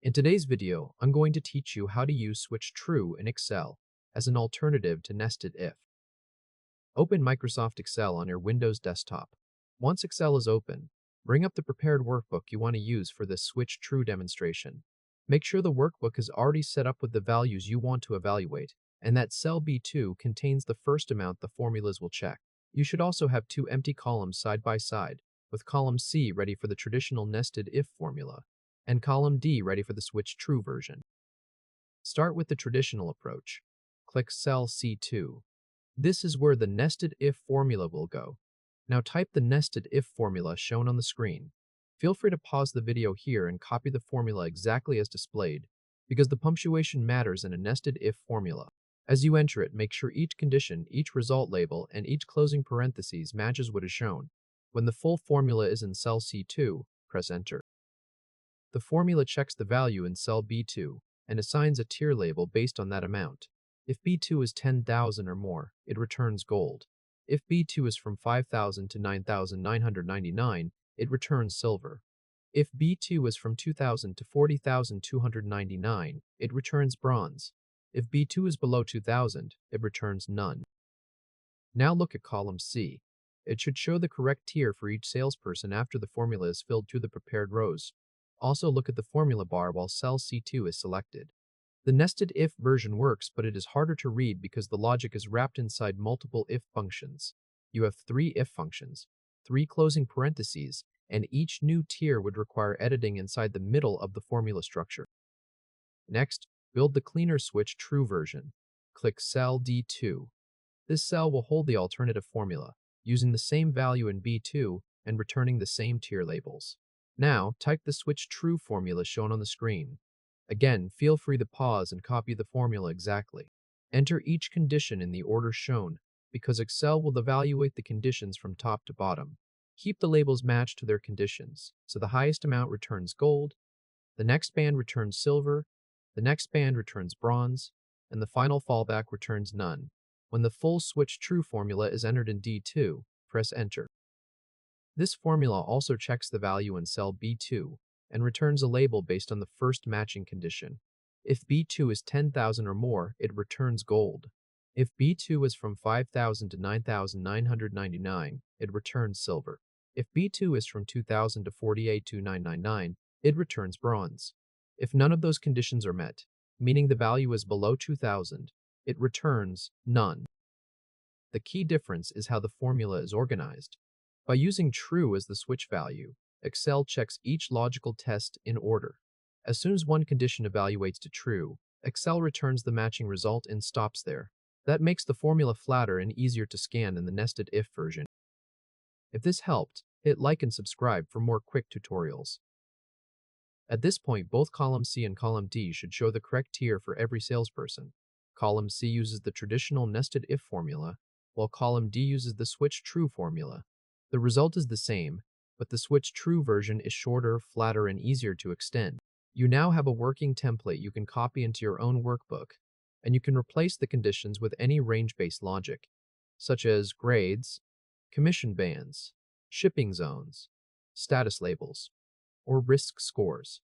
In today's video, I'm going to teach you how to use switch true in Excel as an alternative to nested if. Open Microsoft Excel on your Windows desktop. Once Excel is open, bring up the prepared workbook you want to use for this switch true demonstration. Make sure the workbook is already set up with the values you want to evaluate, and that cell B2 contains the first amount the formulas will check. You should also have two empty columns side by side, with column C ready for the traditional nested if formula, and column D ready for the switch true version. Start with the traditional approach. Click cell C2. This is where the nested if formula will go. Now type the nested if formula shown on the screen. Feel free to pause the video here and copy the formula exactly as displayed, because the punctuation matters in a nested if formula. As you enter it, make sure each condition, each result label, and each closing parenthesis matches what is shown. When the full formula is in cell C2, press enter. The formula checks the value in cell B2 and assigns a tier label based on that amount. If B2 is 10,000 or more, it returns gold. If B2 is from 5,000 to 9,999, it returns silver. If B2 is from 2,000 to 40,299, it returns bronze. If B2 is below 2,000, it returns none. Now look at column C. It should show the correct tier for each salesperson after the formula is filled to the prepared rows. Also look at the formula bar while cell C2 is selected. The nested if version works, but it is harder to read because the logic is wrapped inside multiple if functions. You have 3 if functions, 3 closing parentheses, and each new tier would require editing inside the middle of the formula structure. Next, build the cleaner switch true version. Click cell D2. This cell will hold the alternative formula, using the same value in B2 and returning the same tier labels. Now, type the switch true formula shown on the screen. Again, feel free to pause and copy the formula exactly. Enter each condition in the order shown, because Excel will evaluate the conditions from top to bottom. Keep the labels matched to their conditions, so the highest amount returns gold, the next band returns silver, the next band returns bronze, and the final fallback returns none. When the full switch true formula is entered in D2, press enter. This formula also checks the value in cell B2 and returns a label based on the first matching condition. If B2 is 10,000 or more, it returns gold. If B2 is from 5,000 to 9,999, it returns silver. If B2 is from 2,000 to 48,299, it returns bronze. If none of those conditions are met, meaning the value is below 2,000, it returns none. The key difference is how the formula is organized. By using true as the switch value, Excel checks each logical test in order. As soon as one condition evaluates to true, Excel returns the matching result and stops there. That makes the formula flatter and easier to scan in the nested if version. If this helped, hit like and subscribe for more quick tutorials. At this point, both column C and column D should show the correct tier for every salesperson. Column C uses the traditional nested if formula, while column D uses the switch true formula. The result is the same, but the switch true version is shorter, flatter, and easier to extend. You now have a working template you can copy into your own workbook, and you can replace the conditions with any range-based logic, such as grades, commission bands, shipping zones, status labels, or risk scores.